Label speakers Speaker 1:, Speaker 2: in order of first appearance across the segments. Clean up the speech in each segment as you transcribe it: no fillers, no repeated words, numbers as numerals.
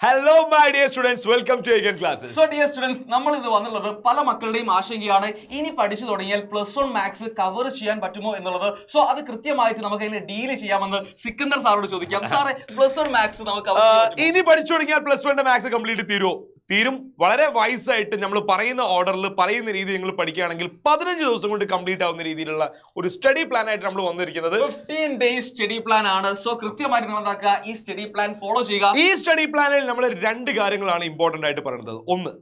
Speaker 1: Hello my dear students, welcome to again classes.
Speaker 2: So dear students, നമ്മൾ ഇത് വന്നുള്ളത് പല മക്കളുടെയും ആശങ്കയാണ് ഇനി പഠിച്ചു തുടങ്ങിയാൽ +1 മാത്സ് കവർ ചെയ്യാൻ പറ്റുമോ എന്നുള്ളത്. സോ അത് കൃത്യമായിട്ട് നമുക്ക് എങ്ങനെ ഡീൽ ചെയ്യാമെന്ന് സിക്കന്ദർ സാറോട് ചോദിക്കാം. സാറേ, +1 മാത്സ് നമുക്ക് കവർ ചെയ്യാൻ പറ്റുമോ?
Speaker 1: ഇനി പഠിച്ചു തുടങ്ങിയാൽ +1 മാത്സ് കംപ്ലീറ്റ് തീരും. വളരെ വൈസ് ആയിട്ട് നമ്മൾ പറയുന്ന ഓർഡറിൽ പറയുന്ന രീതി നിങ്ങൾ പഠിക്കുകയാണെങ്കിൽ 15 ദിവസം കൊണ്ട് കംപ്ലീറ്റ് ആവുന്ന രീതിയിലുള്ള ഒരു സ്റ്റഡി പ്ലാൻ ആയിട്ട് നമ്മൾ വന്നിരിക്കുന്നത്
Speaker 2: 15 ഡേയ്സ് സ്റ്റഡി പ്ലാൻ ആണ്. സോ കൃത്യമായിട്ട് നിങ്ങൾ എന്താക്കുക, ഈ സ്റ്റഡി പ്ലാൻ ഫോളോ ചെയ്യുക.
Speaker 1: ഈ സ്റ്റഡി പ്ലാനിൽ നമ്മൾ രണ്ട് കാര്യങ്ങളാണ് ഇമ്പോർട്ടന്റ് ആയിട്ട് പറയുന്നത്. ഒന്ന്,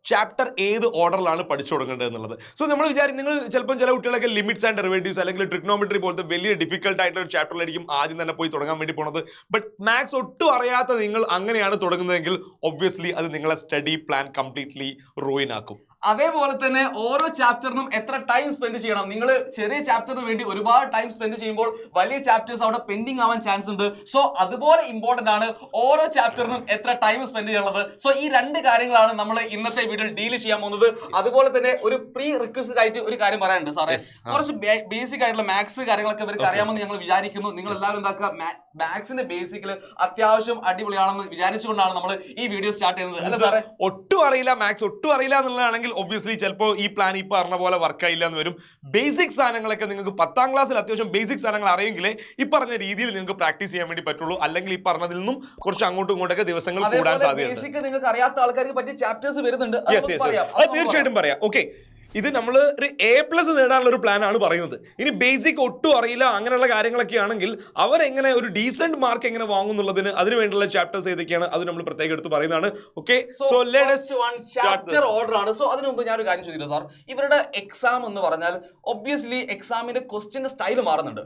Speaker 1: ചാപ്റ്റർ ഏത് ഓർഡറിലാണ് പഠിച്ചു തുടങ്ങേണ്ടത് എന്നുള്ളത്. സോ നമ്മൾ നിങ്ങൾ ചിലപ്പോൾ ചില കുട്ടികളൊക്കെ ലിമിറ്റ്സ് ആൻഡ് ഡെറിവേറ്റീവ്സ് അല്ലെങ്കിൽ ട്രിഗ്നോമെട്രി പോലത്തെ വലിയ ഡിഫിക്കൽട്ട് ആയിട്ടുള്ള ഒരു ചാപ്റ്ററിലായിരിക്കും ആദ്യം തന്നെ പോയി തുടങ്ങാൻ വേണ്ടി പോകുന്നത്. ബട്ട് മാത്സ് ഒട്ടും അറിയാത്ത നിങ്ങൾ അങ്ങനെയാണ് തുടങ്ങുന്നതെങ്കിൽ ഒബ്വിയസ്ലി അത് നിങ്ങളെ സ്റ്റഡി പ്ലാൻ കംപ്ലീറ്റ്ലി റൂയിൻ ആക്കും.
Speaker 2: അതേപോലെ തന്നെ ഓരോ ചാപ്റ്ററിനും എത്ര ടൈം സ്പെൻഡ് ചെയ്യണം. നിങ്ങൾ ചെറിയ ചാപ്റ്ററിന് വേണ്ടി ഒരുപാട് ടൈം സ്പെൻഡ് ചെയ്യുമ്പോൾ വലിയ ചാപ്റ്റേഴ്സ് അവിടെ പെൻഡിങ് ആവാൻ ചാൻസ് ഉണ്ട്. സോ അതുപോലെ ഇമ്പോർട്ടന്റ് ആണ് ഓരോ ചാപ്റ്ററിനും എത്ര ടൈം സ്പെൻഡ് ചെയ്യണത്. സോ ഈ രണ്ട് കാര്യങ്ങളാണ് നമ്മൾ ഇന്നത്തെ വീഡിയോയിൽ ഡീൽ ചെയ്യാൻ പോകുന്നത്. അതുപോലെ തന്നെ ഒരു പ്രീ റിക്വസ്റ്റ് ആയിട്ട് ഒരു കാര്യം പറയാനുണ്ട് സാറേ. കുറച്ച് ബേസിക് ആയിട്ടുള്ള മാത്സ് കാര്യങ്ങളൊക്കെ ഇവർക്ക് അറിയാമെന്ന് ഞങ്ങൾ വിചാരിക്കുന്നു. നിങ്ങൾ എല്ലാവരും എന്താക്കുക, മാത്സിന്റെ ബേസിക്കിൽ അത്യാവശ്യം അടിപൊളിയാണെന്ന് വിചാരിച്ചുകൊണ്ടാണ് നമ്മൾ ഈ വീഡിയോ സ്റ്റാർട്ട് ചെയ്യുന്നത്, അല്ല സാറേ?
Speaker 1: ഒട്ടും അറിയില്ല, മാത്സ് ഒട്ടും അറിയില്ല എന്നുള്ളതാണെങ്കിൽ ഒബ്വിയസ്ലി ചിലപ്പോൾ ഈ പ്ലാൻ ഈ പറഞ്ഞ പോലെ വർക്ക് ആയില്ല എന്ന് വരും. ബേസിക് സാധനങ്ങളൊക്കെ നിങ്ങൾക്ക് 10ാം ക്ലാസ്സിൽ അത്യാവശ്യം ബേസിക് സാധനങ്ങൾ അറിയെങ്കിലേ ഈ പറഞ്ഞ രീതിയിൽ നിങ്ങൾക്ക് പ്രാക്ടീസ് ചെയ്യാൻ വേണ്ടി പറ്റുള്ളൂ. അല്ലെങ്കിൽ ഈ പറഞ്ഞതിൽ നിന്നും കുറച്ച് അങ്ങോട്ടും ഇങ്ങോട്ടൊക്കെ ദിവസങ്ങൾ കൂടാൻ സാധ്യതയുണ്ട്.
Speaker 2: ബേസിക് നിങ്ങൾക്ക് അറിയാത്ത ആൾക്കാർക്ക് പറ്റിയ ചാപ്റ്റേഴ്സ് വരുന്നുണ്ട്,
Speaker 1: അത് തീർച്ചയായിട്ടും പറയാം. ഓക്കെ, ഇത് നമ്മൾ ഒരു A+ നേടാനുള്ള ഒരു പ്ലാൻ ആണ് പറയുന്നത്. ഇനി ബേസിക് ഒട്ടും അറിയില്ല അങ്ങനെയുള്ള കാര്യങ്ങളൊക്കെ ആണെങ്കിൽ അവരെങ്ങനെ ഒരു ഡീസന്റ് മാർക്ക് എങ്ങനെ വാങ്ങും എന്നുള്ളതിന് അതിന് വേണ്ടിയുള്ള ചാപ്റ്റേഴ്സ് ഏതൊക്കെയാണ് അത് നമ്മൾ പ്രത്യേകം എടുത്ത് പറയുന്നതാണ്. Okay, so let us
Speaker 2: chapter order ആണ്. സോ അതിനു മുമ്പ് ഞാൻ ഒരു കാര്യം ചോദിക്കുന്നു സാർ. ഇവരുടെ എക്സാം എന്ന് പറഞ്ഞാൽ ഒബ്വിയസ്ലി എക്സാമിന്റെ ക്വസ്റ്റ്യന്റെ സ്റ്റൈൽ മാറുന്നുണ്ട്.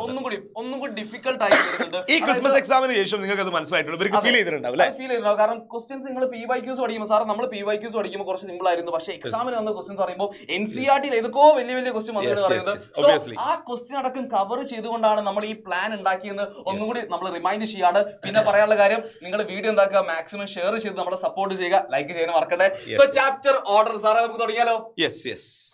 Speaker 2: ഒന്നും കൂടി ഡിഫിക്കൽട്ട് ആയി വരുന്നുണ്ട്.
Speaker 1: ഈ ക്രിസ്മസ് എക്സാമിന് ശേഷം നിങ്ങൾക്ക് അത് മനസ്സിലായിട്ടുണ്ട്, ഇവർക്ക് ഫീൽ ചെയ്തിട്ടുണ്ടാവും അല്ലേ?
Speaker 2: ഫീൽ ചെയ്തിട്ടുണ്ടാവും. കാരണം ക്വസ്റ്റ്യൻസ് നിങ്ങൾ PYQs പഠിക്കുമ്പോൾ സാർ, നമ്മൾ PYQs പഠിക്കുമ്പോൾ കുറച്ച് സിമ്പിൾ ആയിരുന്നു. പക്ഷേ എക്സാമിന് വന്ന ക്വസ്റ്റ്യൻ പറയുമ്പോൾ NCERT ഏതൊക്കെയോ വലിയ ക്വസ്റ്റ്യൻ വന്നു പറയുന്നത്. ആ ക്വസ്റ്റ്യൻ അടക്കം കവർ ചെയ്തുകൊണ്ടാണ് നമ്മൾ ഈ പ്ലാൻ ഉണ്ടാക്കിയെന്ന് ഒന്നും കൂടി നമ്മൾ റിമൈൻഡ് ചെയ്യാണ്. പിന്നെ പറയാനുള്ള കാര്യം, നിങ്ങൾ വീഡിയോ എന്താക്കുക, മാക്സിമം ഷെയർ ചെയ്ത് നമ്മളെ സപ്പോർട്ട് ചെയ്യുക, ലൈക്ക് ചെയ്യാൻ മറക്കട്ടെ. സോ ചാപ്റ്റർ ഓർഡർ സാറേ, നമുക്ക് തുടങ്ങിയാലോ?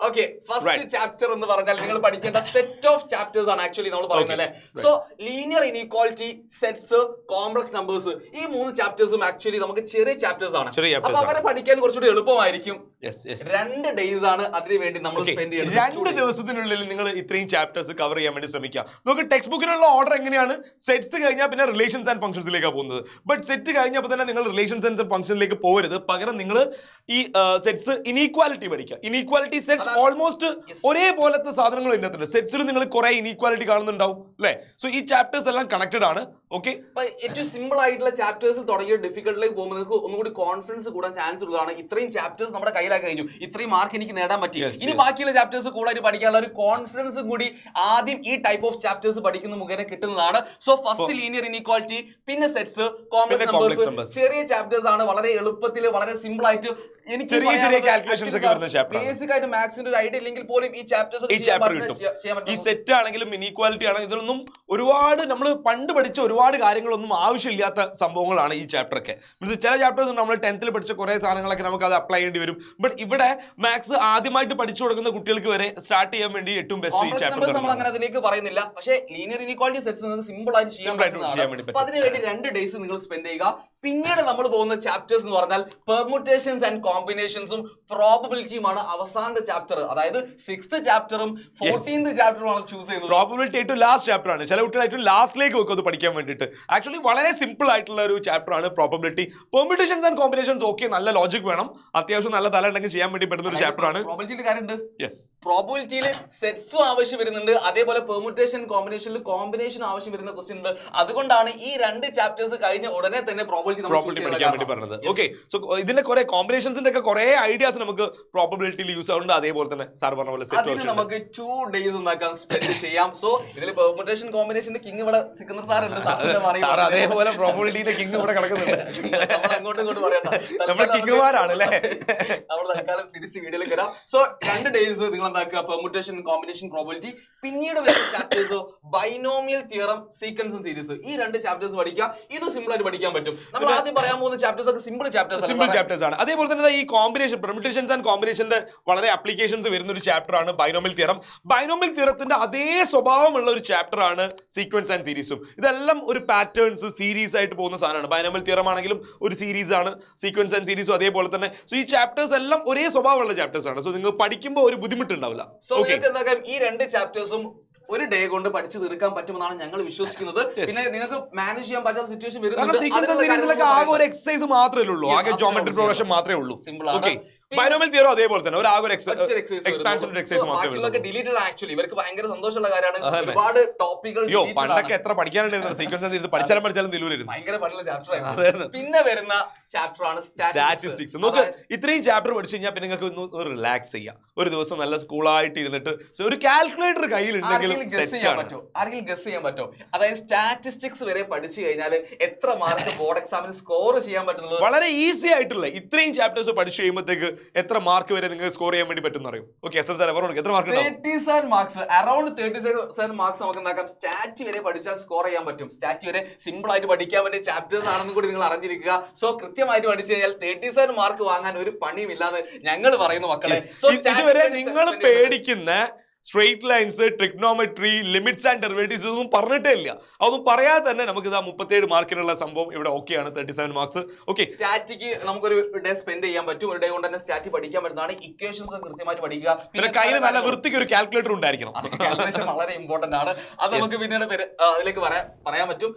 Speaker 2: ഓക്കെ, ഫസ്റ്റ് ചാപ്റ്റർ എന്ന് പറഞ്ഞാൽ നിങ്ങൾ പഠിക്കേണ്ട സെറ്റ് ഓഫ് ചാപ്റ്റേഴ്സ് ആണ് ആക്ച്വലി നമ്മൾ പറയുന്നത് അല്ലേ? So linear inequality, sets, complex numbers, ഈ 3 ചാപ്റ്റേഴ്സും ആക്ച്വലി നമുക്ക് ചെറിയ ചാപ്റ്റേഴ്സ് ആണ്. അപ്പൊ അവരെ പഠിക്കാൻ കുറച്ചുകൂടി എളുപ്പമായിരിക്കും. 2 ഡേയ്സ് ആണ് അതിനു വേണ്ടി നമ്മൾ സ്പെൻഡ് ചെയ്യുന്നത്.
Speaker 1: 2 ദിവസത്തിനുള്ളിൽ നിങ്ങൾ ഇത്രയും ചാപ്റ്റേഴ്സ് കവർ ചെയ്യാൻ വേണ്ടി ശ്രമിക്കുക. നമുക്ക് ടെക്സ്റ്റ് ബുക്കിനുള്ള ഓർഡർ എങ്ങനെയാണ്? സെറ്റ്സ് കഴിഞ്ഞാൽ പിന്നെ റിലേഷൻസ് ആൻഡ് ഫംഗ്ഷൻസിലേക്കാണ് പോകുന്നത്. ബട്ട് സെറ്റ് കഴിഞ്ഞപ്പോൾ തന്നെ നിങ്ങൾ റിലേഷൻസ് ആൻഡ് ഫംഗ്ഷനിലേക്ക് പോകരുത്. പകരം നിങ്ങൾ ഈ സെറ്റ്സ് ഇനീക്വാലിറ്റി പഠിക്കുക. ഇനീക്വാലിറ്റി സെറ്റ്സ് ഓൾമോസ്റ്റ് ഒരേപോലത്തെ സാധനങ്ങൾ ഇതിനകത്തുണ്ട്. സെറ്റ്സിൽ നിങ്ങൾ കുറെ ഇനീക്വാലിറ്റി കാണുന്നുണ്ടാവും അല്ലേ? സോ ഈ ചാപ്റ്റേഴ്സ് എല്ലാം കണക്റ്റഡ് ആണ്. ഓക്കെ,
Speaker 2: ഏറ്റവും സിമ്പിൾ ആയിട്ടുള്ള ചാപ്റ്റേഴ്സിൽ തുടങ്ങിയ ഡിഫിക്കൽട്ടിലേക്ക് പോകുമ്പോൾ നിങ്ങൾക്ക് ഒന്നുകൂടി കോൺഫിഡൻസ് കൂടാൻ ചാൻസ് ഉള്ളതാണ്. ഇത്രയും ചാപ്റ്റേഴ്സ് നമ്മുടെ കയ്യിലാക്കി കഴിഞ്ഞു, ഇത്രയും മാർക്ക് എനിക്ക് നേടാൻ പറ്റി. ഇനി ബാക്കിയുള്ള ചാപ്റ്റേഴ്സ് കൂടുതലായിട്ട് പഠിക്കാനുള്ള ഒരു കോൺഫിഡൻസ് കൂടി ആദ്യം ഈ ടൈപ്പ് ഓഫ് ചാപ്റ്റേഴ്സ് പഠിക്കുന്ന മുഖേന കിട്ടുന്നതാണ്. സോ ഫസ്റ്റ് ലീനിയർ ഇനീക്വാലിറ്റി, പിന്നെ സെറ്റ്സ്, കോംപ്ലക്സ് നമ്പേഴ്സ്. ചെറിയ ചാപ്റ്റേഴ്സ് ആണ്, വളരെ എളുപ്പത്തിൽ വളരെ സിമ്പിൾ ആയിട്ട് എനിക്ക് ബേസിക് ആയിട്ട് മാത്സിന്റെ ഒരു ഐഡിയ ഇല്ലെങ്കിൽ പോലും ഈ ചാപ്റ്റേഴ്സ്
Speaker 1: ഈ സെറ്റ് ആണെങ്കിലും ഇനീക്വാലിറ്റി ആണെങ്കിലും ഇതൊന്നും ഒരുപാട് നമ്മൾ പണ്ട് പഠിച്ച ഒരുപാട് കാര്യങ്ങളൊന്നും ആവശ്യമില്ലാത്ത സംഭവങ്ങളാണ് ഈ ചാപ്റ്റർ ഒക്കെ. ചില ചാപ്റ്റേഴ്സ് നമ്മൾ 10th പഠിച്ച കുറെ സാധനങ്ങളൊക്കെ നമുക്ക് അത് അപ്ലൈ ചെയ്യേണ്ടി വരും. ബട്ട് ഇവിടെ മാത്സ് ആദ്യമായിട്ട് പഠിച്ചു കൊടുക്കുന്ന കുട്ടികൾക്ക് വരെ സ്റ്റാർട്ട് ചെയ്യാൻ വേണ്ടി ഏറ്റവും ബെസ്റ്റ് ഈ ചാപ്റ്റർ.
Speaker 2: നമ്മൾ അങ്ങനെ അതിലേക്ക് പറയുന്നില്ല, പക്ഷേ ലീനിയർ ഇനീക്വാലിറ്റി സെറ്റ്സ് നിങ്ങൾക്ക് സിമ്പിൾ ആയിട്ട് ചെയ്യാൻ പറ്റുന്നതാണ്. അതിനുവേണ്ടി 2 ഡേയ്സ് നിങ്ങൾ സ്പെൻഡ് ചെയ്യുക. പിന്നീട് നമ്മൾ പോകുന്ന ചാപ്റ്റേഴ്സ് എന്ന് പറഞ്ഞാൽ പെർമുട്ടേഷൻസ് ആൻഡ് കോമ്പിനേഷൻസും പ്രോബബിലിറ്റിയുമാണ് അവസാനത്തെ ചാപ്റ്റർ. അതായത് 6th ചാപ്റ്ററും 14th ചാപ്റ്ററുമാണ് ചൂസ് ചെയ്യുന്നത്.
Speaker 1: പ്രോബബിലിറ്റി ഏറ്റവും ലാസ്റ്റ് ചാപ്റ്റർ ആണ്. ചില കുട്ടികൾ ഏറ്റവും ലാസ്റ്റിലേക്ക് വെക്കും അത് പഠിക്കാൻ വേണ്ടിയിട്ട്. ആക്ച്വലി വളരെ സിമ്പിൾ ആയിട്ടുള്ള ഒരു ചാപ്റ്റർ ആണ് പ്രോബബിലിറ്റി. പെർമുട്ടേഷൻസ് ആൻഡ് കോമ്പിനേഷൻസ് ഓക്കെ, നല്ല ലോജിക് വേണം, അത്യാവശ്യം നല്ല തല ഉണ്ടെങ്കിൽ ചെയ്യാൻ വേണ്ടി പറ്റുന്ന ഒരു ചാപ്റ്റർ ആണ്.
Speaker 2: പ്രോബബിലിറ്റിയിൽ സെറ്റ്സും ആവശ്യം വരുന്നുണ്ട്, അതേപോലെ പെർമുട്ടേഷൻ കോമ്പിനേഷനിൽ കോമ്പിനേഷൻ ആവശ്യം വരുന്ന ക്വസ്റ്റ്യൻ ഉണ്ട്. അതുകൊണ്ടാണ് ഈ 2 ചാപ്റ്റേഴ്സ് കഴിഞ്ഞ ഉടനെ തന്നെ പ്രോബബിലിറ്റി
Speaker 1: പഠിക്കാൻ വേണ്ടി പറഞ്ഞത്. ഓക്കെ, സോ ഇതിന്റെ കുറെ കോമ്പിനേഷൻസിന്റെ ഒക്കെ കുറെ ഐഡിയാസ് നമുക്ക് പ്രോബബിലിറ്റിയിൽ യൂസ് ആവുന്നുണ്ട്. അതേപോലെ തന്നെ സാർ പറഞ്ഞ പോലെ
Speaker 2: നമുക്ക് 2 ഡേയ്സ് ഉണ്ടാക്കാൻ സ്പെൻഡ് ചെയ്യാം. സോ ഇതിൽ പെർമുട്ടേഷൻ കോമ്പിനേഷന്റെ കിങ് ഇവിടെ സിക്കന്ദർ സാർ ഉണ്ട്.
Speaker 1: അതേപോലെ പ്രോബബിലിറ്റിയുടെ കിങ് ഇവിടെ കിടക്കുന്നുണ്ട്.
Speaker 2: അങ്ങോട്ടും ഇങ്ങോട്ടും പറയണ്ട,
Speaker 1: നമ്മൾ കിങ്ങുമാരാണ് അല്ലേ?
Speaker 2: നമ്മൾ തൽക്കാലം തിരിച്ച് വീഡിയോയിലേക്ക് വരാം. സോ 2 ഡേയ്സ് നിങ്ങൾ എന്താക്കുക, പെർമുട്ടേഷൻ, കോമ്പിനേഷൻ, പ്രോബബിലിറ്റി. പിന്നീട് വരുന്ന chapters binomial theorem, sequence series. ഈ 2 ചാപ്റ്റേഴ്സ് പഠിക്കുക. ഇത് സിമ്പിൾ ആയിട്ട് പഠിക്കാൻ പറ്റും. നമ്മൾ ആദ്യം പറയാൻ പോകുന്ന ചാപ്റ്റേഴ്സ് ഒക്കെ സിമ്പിൾ ചാപ്റ്റേഴ്സ്
Speaker 1: ആണ്. അതേപോലെ തന്നെ ഈ കോമ്പിനേഷൻ, പെർമുട്ടേഷൻസ് ആൻഡ് കോമ്പിനേഷന്റെ വളരെ അപ്ലിക്കേഷൻസ് വരുന്ന ഒരു ചാപ്റ്റർ ആണ് ബൈനോമിയൽ തിയറം. ബൈനോമിയൽ തിയറത്തിന്റെ അതേ സ്വഭാവമുള്ള ഒരു ചാപ്റ്റർ ആണ് സീക്വൻസ് ആൻഡ് സീരീസും. ഇതെല്ലാം ഒരു പാറ്റേൺസ് സീരീസ് ആയിട്ട് പോകുന്ന സാധനമാണ്. ബൈനോമിയൽ തിയറം ആണെങ്കിലും ഒരു സീരീസ് ആണ്, സീക്വൻസ് ആൻഡ് സീരീസും അതേപോലെ തന്നെ. സോ ഈ ചാപ്റ്റേഴ്സ് എല്ലാം ഒരേ സ്വഭാവമുള്ള ചാപ്റ്റേഴ്സ് ആണ്. സോ നിങ്ങൾ പഠിക്കുമ്പോൾ ഒരു ബുദ്ധിമുട്ടുണ്ടാവില്ല.
Speaker 2: സോ ഈ രണ്ട് ചാപ്റ്റേഴ്സും ഒരു ഡേ കൊണ്ട് പഠിച്ചു തീർക്കാൻ പറ്റുമെന്നാണ് ഞങ്ങൾ വിശ്വസിക്കുന്നത്. പിന്നെ നിങ്ങൾക്ക് മാനേജ് ചെയ്യാൻ പറ്റാത്ത സിറ്റുവേഷൻ വരുന്നുണ്ട്.
Speaker 1: ആകെ ഒരു എക്സസൈസ് മാത്രമേ ഉള്ളൂ, ആകെ ജോമെട്രി പ്രോഗ്രഷൻ മാത്രമേ ഉള്ളൂ.
Speaker 2: സിമ്പിൾ ആണ്.
Speaker 1: ബൈനോമിയൽ തിയറം അതേപോലെ തന്നെ ഒരു ആകെ ഒരു എക്സ്പാൻഷൻ എക്സസൈസ് മാത്രമേ.
Speaker 2: ഡിലീറ്റഡ് ആക്ച്വലി ഇവർക്ക് ഭയങ്കര സന്തോഷമുള്ള കാര്യമാണ്. ഒരുപാട് ടോപ്പിക്കുകൾ
Speaker 1: പണ്ടൊക്കെ എത്ര പഠിക്കാനുണ്ടായിരുന്നു, സീക്വൻസ് പഠിച്ചാലും നിലവിലായിരുന്നു.
Speaker 2: ഭയങ്കര പഠന ചാപ്റ്റർ ആയിരുന്നു. പിന്നെ വരുന്ന ചാപ്റ്റർ ആണ്
Speaker 1: സ്റ്റാറ്റിസ്റ്റിക്സ്. നമുക്ക് ഇത്രയും ചാപ്റ്റർ പഠിച്ചു കഴിഞ്ഞാൽ പിന്നെ നിങ്ങൾക്ക് ഒന്ന് റിലാക്സ് ചെയ്യാം. ഒരു ദിവസം നല്ല സ്കൂളായിട്ട് ഇരുന്നിട്ട് ഒരു കാൽക്കുലേറ്റർ കയ്യിലുണ്ടെങ്കിൽ
Speaker 2: ആരെങ്കിലും ഗസ് ചെയ്യാൻ പറ്റോ? അതായത് സ്റ്റാറ്റിസ്റ്റിക്സ് വരെ പഠിച്ചു കഴിഞ്ഞാൽ എത്ര മാർക്ക് ബോർഡ് എക്സാമിന് സ്കോർ ചെയ്യാൻ പറ്റുന്നത്?
Speaker 1: വളരെ ഈസി ആയിട്ടുള്ള ഇത്രയും ചാപ്റ്റേഴ്സ് പഠിച്ചു കഴിയുമ്പോഴത്തേക്ക് എത്ര മാർക്ക് വരെ നിങ്ങൾക്ക് സ്കോർ ചെയ്യാൻ വേണ്ടി പറ്റും അറിയും? ഓക്കെ, എത്ര മാർക്ക്?
Speaker 2: 37 മാർക്സ്, അറൌണ്ട് 37 മാർക്സ് നമുക്ക് ഉണ്ടാക്കാം. സ്റ്റാറ്റ് വരെ പഠിച്ചാൽ സ്കോർ ചെയ്യാൻ പറ്റും. സ്റ്റാറ്റ് വരെ സിമ്പിൾ ആയിട്ട് പഠിക്കാൻ പറ്റിയ ചാപ്റ്റേഴ്സ് ആണെന്ന് കൂടി നിങ്ങൾ അറിഞ്ഞിരിക്കുക. സോ കൃത്യമായിട്ട് പഠിച്ചു കഴിഞ്ഞാൽ 37 മാർക്ക് വാങ്ങാൻ ഒരു പണിയും ഇല്ലാതെ ഞങ്ങൾ പറയുന്നു മക്കളെ.
Speaker 1: ഇതുവരെ നിങ്ങൾ പേടിക്കുന്ന straight lines, trigonometry, limits and derivatives ഒന്നും പറഞ്ഞിട്ടേ ഇല്ല. അതൊന്നും പറയാതെ തന്നെ നമുക്ക് ഇതാ 37 മാർക്കിനുള്ള സംഭവം ഇവിടെ ഓക്കെയാണ്. 37 മാർക്സ്. ഓക്കെ,
Speaker 2: സ്റ്റാറ്റിക്ക് നമുക്കൊരു ഡേ സ്പെൻഡ് ചെയ്യാൻ പറ്റും. ഒരു ഡേ കൊണ്ട് തന്നെ സ്റ്റാറ്റ് പഠിക്കാൻ പറ്റുന്നതാണ്. ഇക്വേഷൻസ് കൃത്യമായിട്ട് പഠിക്കുക.
Speaker 1: പിന്നെ കയ്യിൽ നല്ല വൃത്തിക്ക് ഒരു കാൽക്കുലേറ്റർ ഉണ്ടായിരിക്കണം.
Speaker 2: കാൽക്കുലേഷൻ വളരെ ഇമ്പോർട്ടന്റ് ആണ്. അത് നമുക്ക് പിന്നീട് അതിലേക്ക് പറയാൻ പറ്റും.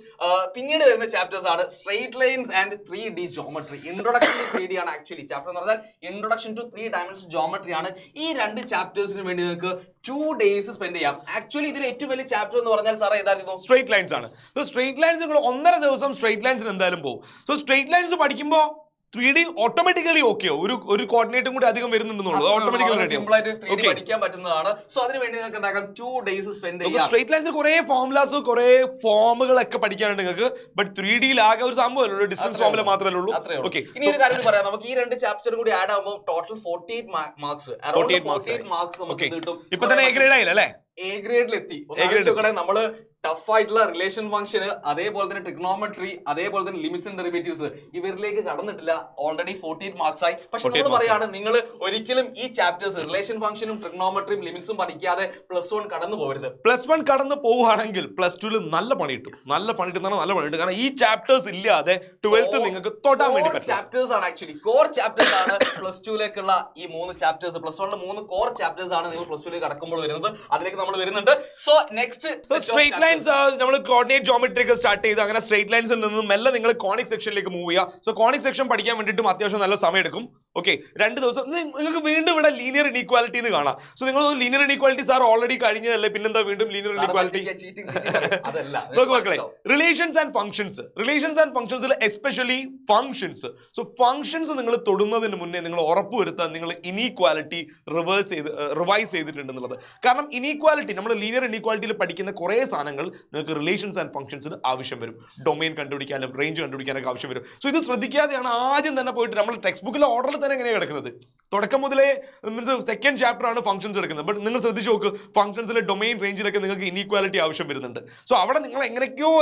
Speaker 2: പിന്നീട് വരുന്ന ചാപ്റ്റേഴ്സ് ആണ് straight lines and 3D geometry. Introduction to 3D ആണ് ആക്ച്വലി ചാപ്റ്റർ എന്ന് പറഞ്ഞാൽ. ഇൻട്രൊഡക്ഷൻ ടു 3 ഡയമെൻഷൻ ജോമെട്രി ആണ്. ഈ രണ്ട് ചാപ്റ്റേഴ്സിന് വേണ്ടി നിങ്ങൾക്ക് 2 days സ്പെൻഡ് ചെയ്യാം. ആക്ച്വലി ഇതിൽ ഏറ്റവും വലിയ ചാപ്റ്റർ എന്ന് പറഞ്ഞാൽ സാറേ ഏതായിരുന്നു?
Speaker 1: സ്ട്രെയിറ്റ് ലൈൻസ് ആണ്. സോ സ്ട്രെയിറ്റ് ലൈൻസ് നിങ്ങൾ 1.5 ദിവസം സ്ട്രെയിറ്റ് ലൈൻസിന് എന്തായാലും പോകും. സോ സ്ട്രെയിറ്റ് ലൈൻസ് പഠിക്കുമ്പോൾ 3D ഓട്ടോമാറ്റിക്കലി ഓക്കെയോ, ഒരു കോർഡിനേറ്റും കൂടി അധികം വരുന്നുണ്ടെന്നുള്ളൂ. ഓട്ടോമാറ്റിക്കലി
Speaker 2: പഠിക്കാൻ പറ്റുന്നതാണ്. സോ അതിന് വേണ്ടി നിങ്ങൾക്ക് എന്താക്കാം 2 days സ്പെൻഡ് ചെയ്യാം.
Speaker 1: സ്ട്രെയിറ്റ് ലൈൻസിൽ കുറെ ഫോർമുലാസ്, കുറെ ഫോമുകളൊക്കെ പഠിക്കാനുണ്ട് നിങ്ങൾക്ക്. ബട്ട് 3D ആകെ ഒരു സംഭവമല്ലോ, ഡിസ്റ്റൻസ് ഫോർമുല മാത്രമേ ഉള്ളൂ. ഓക്കെ,
Speaker 2: ഇനി ഒരു കാര്യം പറയാം. നമുക്ക് ഈ രണ്ട് ചാപ്റ്റർ കൂടി ആഡ് ആകുമ്പോൾ ടോട്ടൽ 48 മാർക്സ് നമുക്ക് കിട്ടും.
Speaker 1: ഇപ്പൊ തന്നെ എ ഗ്രേഡ് ആയില്ലേ?
Speaker 2: എ ഗ്രേഡിലെത്തി. നമ്മള് ടഫ് ആയിട്ടുള്ള റിലേഷൻ ഫംഗ്ഷൻ, അതേപോലെ തന്നെ ട്രിഗ്നോമെട്രി, അതേപോലെ തന്നെ ലിമിറ്റ്സ് ആൻഡ് ഡെറിവേറ്റീവ്സ് ഇവരിലേക്ക് കടന്നിട്ടില്ല. ഓൾറെഡി 48 മാർക്സ് ആയി. പക്ഷെ നമ്മൾ പറയാണ് നിങ്ങൾ ഒരിക്കലും ഈ ചാപ്റ്റേഴ്സ് റിലേഷൻ ഫംഗ്ഷനും ട്രിഗ്നോമെട്രിയും ലിമിറ്റ്സും പഠിക്കാതെ +1 കടന്നു പോകരുത്.
Speaker 1: +1 കടന്നു പോവുകയാണെങ്കിൽ +2 നല്ല പണി കിട്ടും. നല്ല പണി കിട്ടും. കാരണം ഈ ചാപ്റ്റേഴ്സ് ഇല്ലാതെ 12th നിങ്ങൾക്ക് തൊടാൻ വേണ്ടി പറ്റും.
Speaker 2: ചാപ്റ്റേഴ്സ് ആണ് ആക്ച്വലി കോർ ചാപ്റ്റേഴ്സ് ആണ്. +2ലേക്കുള്ള ഈ 3 ചാപ്റ്റേഴ്സ്, +1 3 കോർ ചാപ്റ്റേഴ്സ് ആണ് നിങ്ങൾ +2ലേക്ക് കടക്കുമ്പോൾ വരുന്നത്. അതിലേക്ക് നമ്മൾ വരുന്നുണ്ട്. സോ നെക്സ്റ്റ്
Speaker 1: സ്ട്രെയിറ്റ് നമ്മൾ കോർഡിനേറ്റ് ജോമെട്രി ഒക്കെ സ്റ്റാർട്ട് ചെയ്ത് അങ്ങനെ സ്ട്രെയിറ്റ് ലൈൻസിൽ നിന്ന് മെല്ലെ നിങ്ങൾ കോണിക് സെക്ഷനിലേക്ക് മൂവ് ചെയ്യുക. സോ കോണിക് സെക്ഷൻ പഠിക്കാൻ വേണ്ടിയിട്ടും അത്യാവശ്യം നല്ല സമയം എടുക്കും. ഓക്കെ, 2 ദിവസം നിങ്ങൾക്ക് വീണ്ടും ഇവിടെ ലീനിയർ ഇനീക്വാലിറ്റി എന്ന് കാണാം. സോ നിങ്ങൾ ലീനിയർ ഇനീക്വാലിറ്റി സാർ ഓൾറെഡി കഴിഞ്ഞതല്ലേ, പിന്നെന്താ വീണ്ടും ലീനിയർ ഇനീക്വാലിറ്റി? നോക്ക് മക്കളെ, റിലേഷൻസ് ആൻഡ് ഫംഗ്ഷൻസിൽ എസ്പെഷ്യലി ഫംഗ്ഷൻസ്. സോ ഫംഗ്ഷൻസ് നിങ്ങൾ തൊടുന്നതിന് മുന്നേ നിങ്ങൾ ഉറപ്പുവരുത്താൻ നിങ്ങൾ ഇനീക്വാലിറ്റി റിവൈസ് ചെയ്തിട്ടുണ്ടെന്നുള്ളത്. കാരണം ഇനീക്വാലിറ്റി നമ്മൾ ലീനിയർ ഇനീക്വാലിറ്റിയിൽ പഠിക്കുന്ന കുറെ സാധനങ്ങൾ നിങ്ങൾക്ക് റിലേഷൻസ് ആൻഡ് ഫംഗ്ഷൻസിന് ആവശ്യം വരും. ഡൊമൈൻ കണ്ടുപിടിക്കാനും റേഞ്ച് കണ്ടുപിടിക്കാനൊക്കെ ആവശ്യം വരും. സോ ഇത് ശ്രദ്ധിക്കാതെയാണ് ആദ്യം തന്നെ പോയിട്ട് നമ്മൾ ടെക്സ്റ്റ് ബുക്കിലെ ഓർഡറിൽ തന്നെ എങ്ങനെയാണ് കിടക്കുന്നത്. തുടക്കം മുതലേ മീൻസ് സെക്കൻഡ് ചാപ്റ്റർ ആണ് ഫംഗ്ഷൻസ് എടുക്കുന്നത്. ബട്ട് നിങ്ങൾ ശ്രദ്ധിച്ച് നോക്ക്, ഫംഗ്ഷൻസിലെ ഡൊമൈൻ റേഞ്ചിലൊക്കെ നിങ്ങൾക്ക് ഇനീക്വാലിറ്റി ആവശ്യം വരുന്നുണ്ട്. സോ അവിടെ നിങ്ങൾ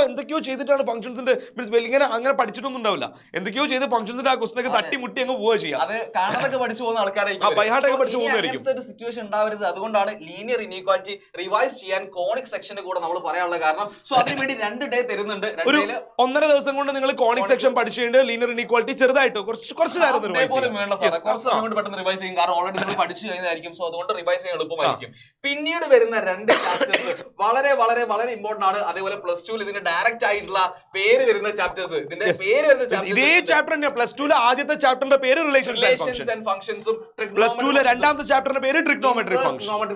Speaker 1: എന്തൊക്കെയോ ചെയ്തിട്ടാണ് ഫംഗ്ഷൻസിന്റെ മീൻസ് ഇങ്ങനെ അങ്ങനെ പഠിച്ചിട്ടൊന്നും ഉണ്ടാവില്ല. എന്തൊക്കെയോ ചെയ്ത് ഫംഗ്ഷൻസിന്റെ ആ ക്വസ്റ്റൻ ഒക്കെ തട്ടിമുട്ടി അങ്ങ് പോവുക ചെയ്യാം.
Speaker 2: അത് കാണാതൊക്കെ പഠിച്ചു പോകുന്ന ആൾക്കാരായിരിക്കും സിറ്റുവേഷൻ ഉണ്ടാവരുത്. അതുകൊണ്ടാണ് ലീനിയർ ഇനീക്വാലിറ്റി റിവൈസ് ചെയ്യാൻ കോണിക് സെക്ഷന്റെ കൂടെ നമ്മൾ പറയാനുള്ള കാരണം. സോ അതിനുവേണ്ടി 2 ഡേ തരുന്നുണ്ട്.
Speaker 1: ഒരു 1.5 ദിവസം കൊണ്ട് നിങ്ങൾ കോണിക് സെക്ഷൻ പഠിച്ചിട്ടുണ്ട്. ലീനിയർ ഇനീക്വാലിറ്റി ചെറുതായിട്ട് കുറച്ച്
Speaker 2: പെട്ടെന്ന് റിവൈസ് ചെയ്യും. കാരണം ഓൾറെഡി നിങ്ങൾ പഠിച്ചു കഴിഞ്ഞായിരിക്കും. സോ അതുകൊണ്ട് റിവൈസ് ചെയ്യാൻ എളുപ്പമായിരിക്കും. പിന്നീട് വരുന്ന 2 ചാപ്റ്റേഴ്സ് വളരെ വളരെ വളരെ ഇമ്പോർട്ടന്റ് ആണ്. അതേപോലെ +2 ഇതിന്റെ ഡയറക്റ്റ് ആയിട്ടുള്ള പേര് വരുന്ന ചാപ്റ്റേഴ്സ്, ഇതിന്റെ പേര് വരുന്ന
Speaker 1: ഇതേ ചാപ്റ്റർ തന്നെ. +2 ആദ്യത്തെ ചാപ്റ്ററിന്റെ പേര് റിലേഷൻസ് ആൻഡ് ഫംഗ്ഷൻസും, +2 രണ്ടാമത്തെ ചാപ്റ്ററിന്റെ പേര് ട്രിഗ്നോമെട്രി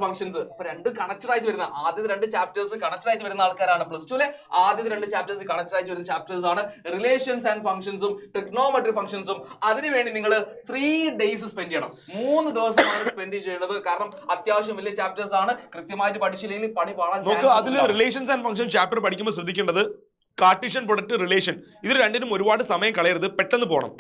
Speaker 2: ഫംഗ്ഷൻസ്. അപ്പൊ 2 കണക്റ്റഡ് ആയിട്ട് വരുന്ന ആദ്യത്തെ 2 ചാപ്റ്റേഴ്സ് കണക്റ്റഡ് ആയിട്ട് വരുന്ന ആൾക്കാരാണ്. +2 ആദ്യത്തെ 2 ചാപ്റ്റേഴ്സ് കണക്റ്റഡ് ആയിട്ട് വരുന്ന ചാപ്റ്റേഴ്സ് ആണ് റിലേഷൻസ് ആൻഡ് ഫംഗ്ഷൻസും ട്രിഗ്നോമെട്രി ഫംഗ്ഷൻസും. അതിനുവേണ്ടി നിങ്ങൾ 3 days സ്പെൻഡ് ചെയ്യണം. 3 ദിവസമാണ് സ്പെൻഡ് ചെയ്യുന്നത്. കാരണം അത്യാവശ്യം വലിയ ചാപ്റ്റേഴ്സ് ആണ്. കൃത്യമായിട്ട് പഠിച്ചില്ലെങ്കിൽ പണി പാടാൻ.
Speaker 1: അതിൽ റിലേഷൻസ് ആൻഡ് ഫംഗ്ഷൻ ചാപ്റ്റർ പഠിക്കുമ്പോൾ ശ്രദ്ധിക്കേണ്ടത് കാർട്ടീഷ്യൻ പ്രൊഡക്റ്റ്, റിലേഷൻ, ഇത് രണ്ടിനും ഒരുപാട് സമയം കളയരുത്. പെട്ടെന്ന് പോകണം,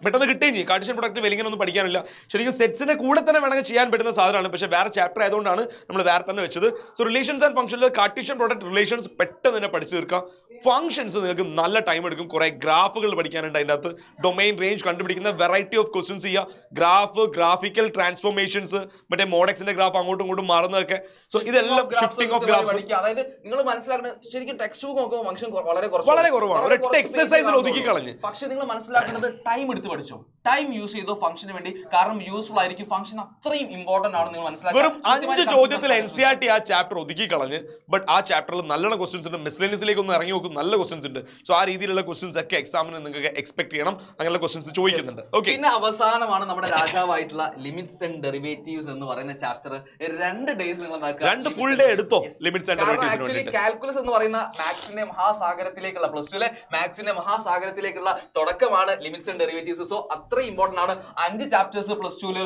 Speaker 1: പെട്ടെന്ന് കിട്ടുകയും ചെയ്യും. കാർട്ടീഷ്യൻ പ്രൊഡക്റ്റ് വെലിങ്ങനൊന്നും പഠിക്കാനില്ല. ശരിക്കും സെറ്റ്സിന്റെ കൂടെ തന്നെ വേണമെങ്കിൽ ചെയ്യാൻ പറ്റുന്ന സാധനമാണ്. പക്ഷേ വേറെ ചാപ്റ്റർ ആയതുകൊണ്ടാണ് നമ്മൾ വേറെ തന്നെ വെച്ചത്. സോ റിലേഷൻസ് ആൻഡ് ഫംഗ്ഷനിൽ കാർട്ടീഷ്യൻ പ്രൊഡക്റ്റ്, റിലേഷൻസ് പെട്ടെന്ന് തന്നെ പഠിച്ചു തീർക്കാം. ഫംഗ്ഷൻസ് നിങ്ങൾക്ക് നല്ല ടൈം എടുക്കും. കുറെ ഗ്രാഫുകൾ പഠിക്കാനുണ്ട് അതിൻ്റെ അകത്ത്. ഡൊമൈൻ റേഞ്ച് കണ്ടുപിടിക്കുന്ന വെറൈറ്റി ഓഫ് ക്വസ്റ്റ്യൻസ് ചെയ്യുക. ഗ്രാഫ്, ഗ്രാഫിക്കൽ ട്രാൻസ്ഫോർമേഷൻസ്, മറ്റേ മോഡെക്സിന്റെ ഗ്രാഫ് അങ്ങോട്ടും ഇങ്ങോട്ടും മാറുന്നതൊക്കെ. സോ ഇതെല്ലാം ഷിഫ്റ്റിംഗ് ഓഫ് ഗ്രാഫ്.
Speaker 2: അതായത് നിങ്ങൾ മനസ്സിലാക്കുന്നത് ശരിക്കും ടെക്സ്റ്റ് ബുക്ക് നോക്കുമ്പോൾ ഫംഗ്ഷൻ വളരെ
Speaker 1: കുറവാണ്. ഒരൊറ്റ എക്സസൈസിൽ ഒതുക്കി കളഞ്ഞ്.
Speaker 2: പക്ഷെ നിങ്ങൾ മനസ്സിലാക്കേണ്ടത് ടൈം എടുത്ത് പഠിച്ചോ, ടൈം യൂസ് ചെയ്തോ ഫംഗ്ഷന് വേണ്ടി. കാരണം യൂസ്ഫുൾ ആയിരിക്കും, ഫംഗ്ഷൻ അത്രയും ഇമ്പോർട്ടന്റ് ആണ് നിങ്ങൾ മനസ്സിലാക്കുക.
Speaker 1: വെറും 5 ചോദ്യത്തിൽ NCERT ആ ചാപ്റ്റർ ഒതുക്കി കളഞ്ഞ്. ബട്ട് ആ ചാപ്റ്ററിൽ നല്ല ക്വസ്റ്റ്യൻസ് ഉണ്ട്. മിസ്ലേനിയസിലേക്ക് ഒന്ന് ഇറങ്ങി നോക്കും, നല്ല ക്വസ്റ്റ്യൻസ് ഉണ്ട്. സോ ആ രീതിയിലുള്ള ക്വസ്റ്റ്യൻസ് ഒക്കെ എക്സാമിന് നിങ്ങൾക്ക് എക്സ്പെക്ട് ചെയ്യണം. അങ്ങനെയുള്ള ക്വസ്റ്റ്യൻസ് ചോദിക്കുന്നുണ്ട്. ഓക്കെ,
Speaker 2: പിന്നെ അവസാനമാണ് നമ്മുടെ രാജാവായിട്ടുള്ള ലിമിറ്റ്സ് ആൻഡ് ഡെറിവേറ്റീവ്സ് എന്ന് പറയുന്ന ചാപ്റ്റർ. 2 ഡേയ്സ് നിങ്ങൾ
Speaker 1: 2 ഫുൾ ഡേ എടുത്തോ ലിമിറ്റ്സ് ആൻഡ് ഡെറിവേറ്റീവ്സിന് വേണ്ടി.
Speaker 2: കാൽക്കുലസ് എന്ന് പറയുന്ന മാത്സിന്റെ മഹാസാഗരത്തിലേക്കുള്ള പ്ലസ് ടുലെ മാത്സിന്റെ മഹാസാഗരത്തിലേക്കുള്ള തുടക്കമാണ് ലിമിറ്റ്സ് ആൻഡ് ഡെറിവേറ്റീവ്സ്. സോ അത്രയും ഇമ്പോർട്ടന്റ് ആണ്. 5 ചാപ്റ്റേഴ്സ് പ്ലസ് ടുല്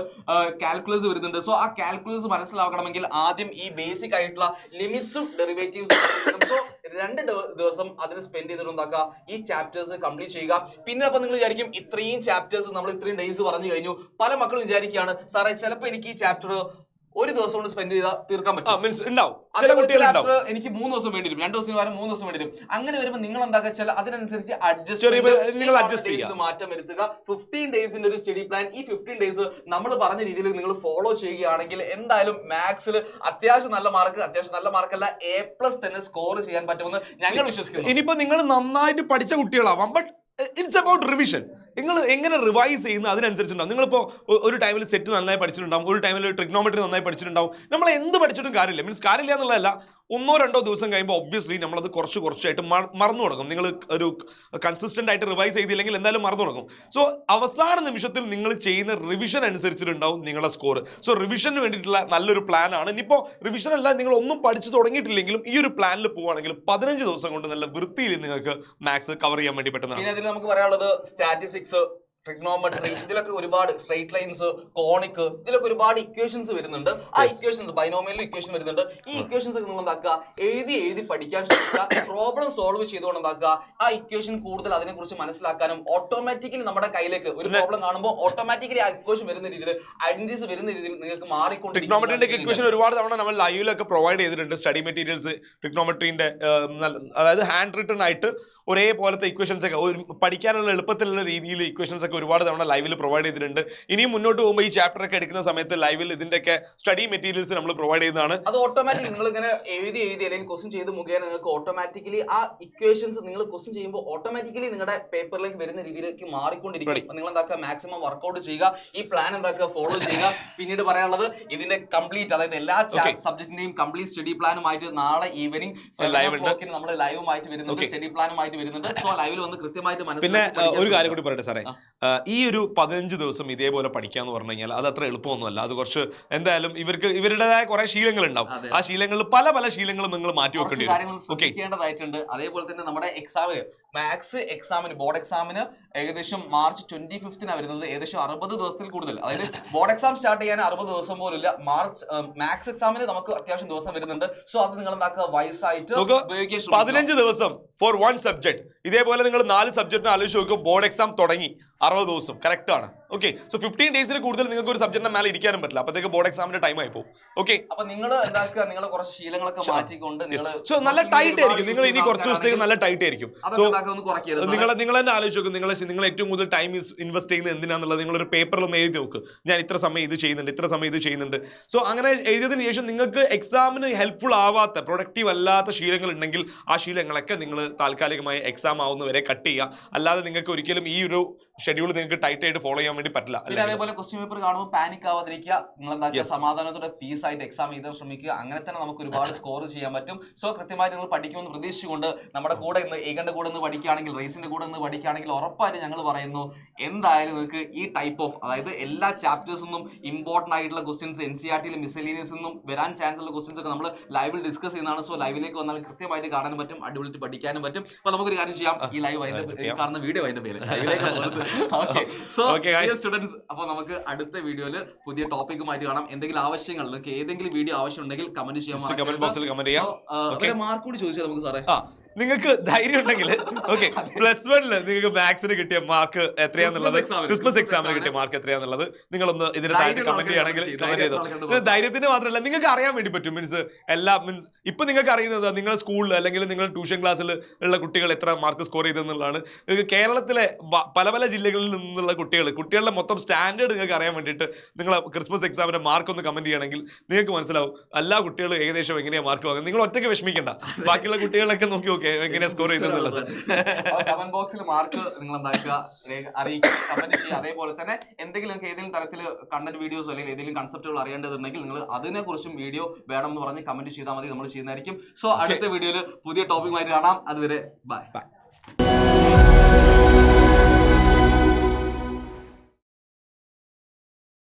Speaker 2: കാൽക്കുലസ് വരുന്നുണ്ട്. സോ ആ കാൽക്കുലസ് മനസ്സിലാക്കണമെങ്കിൽ ആദ്യം ഈ ബേസിക് ആയിട്ടുള്ള ലിമിറ്റ്സും ഡെറിവേറ്റീവ്സും. സോ 2 ദിവസം അതിന് സ്പെൻഡ് ചെയ്തിട്ടുണ്ടാക്കുക, ഈ ചാപ്റ്റേഴ്സ് കംപ്ലീറ്റ് ചെയ്യുക. പിന്നെ അപ്പൊ നിങ്ങൾ വിചാരിക്കും ഇത്രയും ചാപ്റ്റേഴ്സ് നമ്മൾ ഇത്രയും ഡേയ്സ് പറഞ്ഞു കഴിഞ്ഞു. പല മക്കളും വിചാരിക്കുകയാണ് സാറേ ചിലപ്പോൾ എനിക്ക് ഈ ചാപ്റ്റർ ഒരു ദിവസം കൊണ്ട് സ്പെൻഡ് ചെയ്താൽ തീർക്കാൻ പറ്റും. എനിക്ക് 3 ദിവസം വേണ്ടി വരും, 2 ദിവസത്തിന് പകരം 3 ദിവസം വേണ്ടി വരും. അങ്ങനെ വരുമ്പോൾ നിങ്ങൾ എന്താക്കുക വെച്ചാൽ അതിനനുസരിച്ച് അഡ്ജസ്റ്റ് മാറ്റം വരുത്തുക. 15 ഡേയ്സിന്റെ ഒരു സ്റ്റഡി പ്ലാൻ. ഈ 15 ഡേയ്സ് നമ്മൾ പറഞ്ഞ രീതിയിൽ നിങ്ങൾ ഫോളോ ചെയ്യുകയാണെങ്കിൽ എന്തായാലും മാത്സിൽ അത്യാവശ്യം നല്ല മാർക്കല്ല A+ തന്നെ സ്കോർ ചെയ്യാൻ പറ്റുമെന്ന് ഞങ്ങൾ വിശ്വസിക്കുന്നു.
Speaker 1: ഇനിയിപ്പോ നിങ്ങൾ നന്നായിട്ട് പഠിച്ച കുട്ടികളാവാം, ബട്ട് ഇറ്റ്സ് അബൌട്ട് റിവിഷൻ. നിങ്ങൾ എങ്ങനെ റിവൈസ് ചെയ്യുന്നു അതിനനുസരിച്ചുണ്ടാവും. നിങ്ങളിപ്പോൾ ഒരു ടൈമിൽ സെറ്റ് നന്നായി പഠിച്ചിട്ടുണ്ടാവും, ഒരു ടൈമിൽ ട്രിഗ്നോമെട്രി നന്നായി പഠിച്ചിട്ടുണ്ടാവും. നമ്മൾ എന്ത് പഠിച്ചിട്ടും കാര്യമില്ല. മീൻസ് കാര്യമില്ല എന്നുള്ളതല്ല, 1-2 ദിവസം കഴിയുമ്പോൾ ഒബ്വിയസ്ലി നമ്മളത് കുറച്ചായിട്ട് മറന്നു തുടങ്ങും. നിങ്ങൾ ഒരു കൺസിസ്റ്റന്റ് ആയിട്ട് റിവൈസ് ചെയ്തില്ലെങ്കിൽ എന്തായാലും മറന്നു തുടങ്ങും. സോ അവസാന നിമിഷത്തിൽ നിങ്ങൾ ചെയ്യുന്ന റിവിഷൻ അനുസരിച്ചിട്ടുണ്ടാവും നിങ്ങളുടെ സ്കോർ. സോ റിവിഷന് വേണ്ടിയിട്ടുള്ള നല്ലൊരു പ്ലാൻ ആണ്. ഇനിയിപ്പോൾ റിവിഷൻ അല്ല, നിങ്ങൾ ഒന്നും പഠിച്ചു തുടങ്ങിയിട്ടില്ലെങ്കിലും ഈ ഒരു പ്ലാനിൽ പോവുകയാണെങ്കിൽ 15 ദിവസം കൊണ്ട് നല്ല വൃത്തിയിൽ നിങ്ങൾക്ക് മാത്സ് കവർ ചെയ്യാൻ വേണ്ടി പറ്റുന്നതാണ്.
Speaker 2: പിന്നെ അതിൽ നമുക്ക് പറയാനുള്ളത് സ്റ്റാറ്റിസ്റ്റിക്സ്, ട്രിഗ്നോമെട്രി, ഇതിലൊക്കെ ഒരുപാട് സ്ട്രെയിറ്റ് ലൈൻസ്, കോണിക്, ഇതിലൊക്കെ ഒരുപാട് ഇക്വേഷൻസ് വരുന്നുണ്ട്. ആ ഇക്വേഷൻസ് ബൈനോമിയൽ ഇക്വേഷൻ വരുന്നുണ്ട്. ഈ ഇക്വേഷൻസ് ഒക്കെ നിങ്ങൾ എന്താക്കുക, എഴുതി പഠിക്കാൻ ശ്രമിക്കുക. പ്രോബ്ലം സോൾവ് ചെയ്തുകൊണ്ട് എന്താക്കുക, ആ ഇക്വേഷൻ കൂടുതൽ അതിനെക്കുറിച്ച് മനസ്സിലാക്കാനും ഓട്ടോമാറ്റിക്കലി നമ്മുടെ കയ്യിലേക്ക് ഒരു പ്രോബ്ലം കാണുമ്പോൾ ഓട്ടോമാറ്റിക്കലി ആ ഇക്വേഷൻ വരുന്ന രീതിയിൽ ഐഡന്റിറ്റീസ് വരുന്ന രീതിയിൽ നിങ്ങൾക്ക് മാറിക്കൊണ്ടിരിക്കും.
Speaker 1: ട്രിഗ്നോമെട്രിന്റെ ഇക്വേഷൻ ഒരുപാട് തവണ നമ്മൾ ലൈവിലൊക്കെ പ്രൊവൈഡ് ചെയ്തിട്ടുണ്ട്. സ്റ്റഡി മെറ്റീരിയൽസ് ട്രിഗ്നോമെട്രിന്റെ, അതായത് ഹാൻഡ് റിട്ടൺ ആയിട്ട് ഒരേപോലത്തെ ഇക്വേഷൻസ് ഒക്കെ പഠിക്കാനുള്ള എളുപ്പത്തിലുള്ള രീതിയിൽ ഇക്വേഷൻസ് ഒക്കെ ഒരുപാട് തവണ ലൈവിൽ പ്രൊവൈഡ് ചെയ്തിട്ടുണ്ട്. ഇനിയും മുന്നോട്ട് പോകുമ്പോൾ ഈ ചാപ്റ്റർ ഒക്കെ എടുക്കുന്ന സമയത്ത് ലൈവിൽ ഇതിന്റെയൊക്കെ സ്റ്റഡി മെറ്റീരിയൽസ് നമ്മൾ പ്രൊവൈഡ് ചെയ്യുന്നതാണ്.
Speaker 2: അത് ഓട്ടോമാറ്റിക് നിങ്ങൾ ഇങ്ങനെ എഴുതി അല്ലെങ്കിൽ ക്വസ്റ്റ്യൻ ചെയ്ത് മുഖേന നിങ്ങൾക്ക് ഓട്ടോമാറ്റിക്കലി ആ ഇക്വേഷൻസ് നിങ്ങൾ ക്വസ്റ്റ്യൻ ചെയ്യുമ്പോൾ ഓട്ടോമാറ്റിക്കലി നിങ്ങളുടെ പേപ്പറിലേക്ക് വരുന്ന രീതിയിലേക്ക് മാറിക്കൊണ്ടിരിക്കും. നിങ്ങൾ എന്താക്കുക, മാക്സിമം വർക്ക്ഔട്ട് ചെയ്യുക, ഈ പ്ലാൻ എന്താക്കുക ഫോളോ ചെയ്യുക. പിന്നീട് പറയാനുള്ളത് ഇതിന്റെ കംപ്ലീറ്റ്, അതായത് എല്ലാ സബ്ജക്റ്റിന്റെയും കംപ്ലീറ്റ് സ്റ്റഡി പ്ലാനുമായിട്ട് നാളെ ഈവനിങ് 7 o'clock നമ്മൾ ലൈവുമായിട്ട് വരുന്നുണ്ട്, സ്റ്റഡി പ്ലാനുമായിട്ട് വരുന്നുണ്ട്. സോ ലൈവിൽ വന്ന് കൃത്യമായിട്ട്
Speaker 1: പിന്നെ ഒരു കാര്യം കൂടി പറയട്ടെ സാറേ, ഈ ഒരു 15 ദിവസം ഇതേപോലെ പഠിക്കാന്ന് പറഞ്ഞു കഴിഞ്ഞാൽ അത് അത്ര എളുപ്പമൊന്നുമല്ല. അത് കുറച്ച് എന്തായാലും ഇവരുടേതായ കുറെ ശീലങ്ങൾ ഉണ്ടാവും. ആ ശീലങ്ങളിൽ പല ശീലങ്ങളും നിങ്ങൾ മാറ്റി വെക്കേണ്ടി വരും.
Speaker 2: ശ്രദ്ധിക്കേണ്ടതായിട്ടുണ്ട്. അതേപോലെ തന്നെ നമ്മുടെ എക്സാമിന്, മാത്സ് എക്സാമിന്, ബോർഡ് എക്സാമിന് ഏകദേശം മാർച്ച് 25 വരുന്നത്. ഏകദേശം 60 ദിവസത്തിൽ കൂടുതൽ, അതായത് ബോർഡ് എക്സാം സ്റ്റാർട്ട് ചെയ്യാൻ 60 ദിവസം പോലും ഇല്ല. മാത്സ് എക്സാമിന് നമുക്ക് അത്യാവശ്യം ദിവസം വരുന്നുണ്ട്. സോ അത് നിങ്ങൾ എന്താക്കുക, വയസ്സായിട്ട്
Speaker 1: 15 ദിവസം ഫോർ 1 സബ്ജക്ട്. ഇതേപോലെ നിങ്ങൾ 4 സബ്ജക്റ്റിന് ആലോചിച്ച് നോക്കുക. ബോർഡ് എക്സാം തുടങ്ങി 60 ദിവസം കറക്റ്റ് ആണ്. ഓക്കെ, സോ 15 ഡേയ്സിൽ കൂടുതൽ നിങ്ങൾക്ക് ഒരു സബ്ജക്റ്റിന്റെ മേലെ ഇരിക്കാനും പറ്റില്ല. അപ്പോഴത്തേക്ക് ബോർഡ് എക്സാമിന്റെ ടൈം ആയി പോകും. ഓക്കെ,
Speaker 2: അപ്പൊ നിങ്ങൾ എന്താക്കുക, നിങ്ങളെ കുറച്ച് ശീലങ്ങളൊക്കെ മാറ്റിക്കൊണ്ട്
Speaker 1: സോ നല്ല ടൈറ്റ് ആയിരിക്കും. നിങ്ങൾ ഇനി കുറച്ച് ദിവസത്തേക്ക് നല്ല ടൈറ്റ് ആയിരിക്കും. സോ നിങ്ങൾ തന്നെ ആലോചിച്ച് നോക്കും, നിങ്ങൾ ഏറ്റവും കൂടുതൽ ടൈം ഇൻവെസ്റ്റ് ചെയ്യുന്നത് എന്തിനാന്നുള്ളത് നിങ്ങളൊരു പേപ്പറിൽ ഒന്ന് എഴുതി നോക്ക്. ഞാൻ ഇത്ര സമയം ഇത് ചെയ്യുന്നുണ്ട്, ഇത്ര സമയം ഇത് ചെയ്യുന്നുണ്ട്. സോ അങ്ങനെ എഴുതിയതിനു ശേഷം നിങ്ങൾക്ക് എക്സാമിന് ഹെൽപ്ഫുൾ ആവാത്ത, പ്രൊഡക്റ്റീവ് അല്ലാത്ത ശീലങ്ങൾ ഉണ്ടെങ്കിൽ ആ ശീലങ്ങളൊക്കെ നിങ്ങൾ താൽക്കാലികമായി എക്സാം ആവുന്നവരെ കട്ട് ചെയ്യുക. അല്ലാതെ നിങ്ങൾക്ക് ഒരിക്കലും ഈ ഒരു ഷെഡ്യൂൾ നിങ്ങൾക്ക് ടൈറ്റ് ആയിട്ട് ഫോളോ ചെയ്യാൻ വേണ്ടി പറ്റില്ല.
Speaker 2: പിന്നെ അതേപോലെ ക്വസ്റ്റ്യൻ പേപ്പർ കാണുമ്പോൾ പാനിക് ആവാതിരിക്കുക. നിങ്ങൾ എന്താക്കുക, സമാധാനത്തോടെ പീസ് ആയിട്ട് എക്സാം എഴുതാൻ ശ്രമിക്കുക. അങ്ങനെ തന്നെ നമുക്ക് ഒരുപാട് സ്കോർ ചെയ്യാൻ പറ്റും. സോ കൃത്യമായിട്ട് നിങ്ങൾ പഠിക്കുമെന്ന് പ്രതീക്ഷിച്ചുകൊണ്ട് നമ്മുടെ കൂടെ ഇന്ന് ഏകന്റെ കൂടെ നിന്ന് പഠിക്കുകയാണെങ്കിൽ, റേസിന്റെ കൂടെ നിന്ന് പഠിക്കുകയാണെങ്കിൽ ഉറപ്പായിട്ട് ഞങ്ങൾ പറയുന്നു എന്തായാലും നിങ്ങൾക്ക് ഈ ടൈപ്പ് ഓഫ്, അതായത് എല്ലാ ചാപ്റ്റേഴ്സിനും ഇമ്പോർട്ടന്റ് ആയിട്ടുള്ള ക്വസ്റ്റ്യൻസ്, NCERT മിസലേനിയസ് നിന്നും വരാൻ ചാൻസ് ഉള്ള ക്വസ്റ്റ്യൻസ് ഒക്കെ നമ്മൾ ലൈവിൽ ഡിസ്കസ് ചെയ്യുന്നതാണ്. സോ ലൈവിലേക്ക് വന്നാൽ കൃത്യമായിട്ട് കാണാനും പറ്റും, അടിപൊളിയായിട്ട് പഠിക്കാനും പറ്റും. അപ്പൊ നമുക്കൊരു കാര്യം ചെയ്യാം, ഈ ലൈവ് കാണുന്ന വീഡിയോ അതിന്റെ പേര് ലൈവിലേക്ക്. സോ സ്റ്റുഡൻസ്, അപ്പൊ നമുക്ക് അടുത്ത വീഡിയോയിൽ പുതിയ ടോപ്പിക്കുമായിട്ട് കാണാം. എന്തെങ്കിലും ആവശ്യങ്ങൾ, നിങ്ങൾക്ക് ഏതെങ്കിലും വീഡിയോ ആവശ്യം ഉണ്ടെങ്കിൽ കമന്റ് ചെയ്യാം. മാർക്ക് കൂടി ചോദിച്ചാൽ നമുക്ക് സാറേ,
Speaker 1: നിങ്ങൾക്ക് ധൈര്യം ഉണ്ടെങ്കിൽ ഓക്കെ +1 നിങ്ങൾക്ക് മാത്സിന് കിട്ടിയ മാർക്ക് എത്രയാന്നുള്ളത്, ക്രിസ്മസ് എക്സാമിന് കിട്ടിയ മാർക്ക് എത്രയാന്നുള്ളത് നിങ്ങളൊന്ന് ഇതിന് താഴത്ത് കമന്റ് ചെയ്യണമെങ്കിൽ കമന്റ് ചെയ്തോ. ധൈര്യത്തിന് മാത്രമല്ല നിങ്ങൾക്ക് അറിയാൻ വേണ്ടി പറ്റും. മീൻസ് ഇപ്പൊ നിങ്ങൾക്ക് അറിയുന്നത് നിങ്ങളുടെ സ്കൂളിൽ അല്ലെങ്കിൽ നിങ്ങളുടെ ട്യൂഷൻ ക്ലാസ്സിൽ ഉള്ള കുട്ടികൾ എത്ര മാർക്ക് സ്കോർ ചെയ്തെന്നുള്ളതാണ്. കേരളത്തിലെ പല പല ജില്ലകളിൽ നിന്നുള്ള കുട്ടികളുടെ മൊത്തം സ്റ്റാൻഡേർഡ് നിങ്ങൾക്ക് അറിയാൻ വേണ്ടിയിട്ട് നിങ്ങൾ ക്രിസ്മസ് എക്സാമിന്റെ മാർക്ക് ഒന്ന് കമന്റ് ചെയ്യണമെങ്കിൽ നിങ്ങൾക്ക് മനസ്സിലാവും എല്ലാ കുട്ടികളും ഏകദേശം എങ്ങനെയാണ് മാർക്ക് വാങ്ങുന്നത്. നിങ്ങൾ ഒറ്റയ്ക്ക് വിഷമിക്കണ്ട, ബാക്കിയുള്ള കുട്ടികളൊക്കെ നോക്കി നോക്കി എങ്ങനെയാ സ്കോർ ചെയ്തെന്നുള്ളത്.
Speaker 2: കമന്റ് ബോക്സിൽ മാർക്ക് നിങ്ങൾ എന്താക്കുക, അറിയിക്കുക, കമന്റ് ചെയ്യുക. അതേപോലെ തന്നെ എന്തെങ്കിലും ഏതെങ്കിലും തരത്തിൽ കണ്ടന്റ് വീഡിയോസ് അല്ലെങ്കിൽ ഏതെങ്കിലും കൺസെപ്റ്റുകൾ അറിയേണ്ടതുണ്ടെങ്കിൽ നിങ്ങൾ അതിനെ കുറിച്ചും വീഡിയോ വേണം എന്ന് പറഞ്ഞ് കമന്റ് ചെയ്താൽ മതി, നമ്മൾ ചെയ്യുന്നതായിരിക്കും. സോ അടുത്ത വീഡിയോയിൽ പുതിയ ടോപ്പിക്കുമായിട്ട് കാണാം. അതുവരെ ബൈ.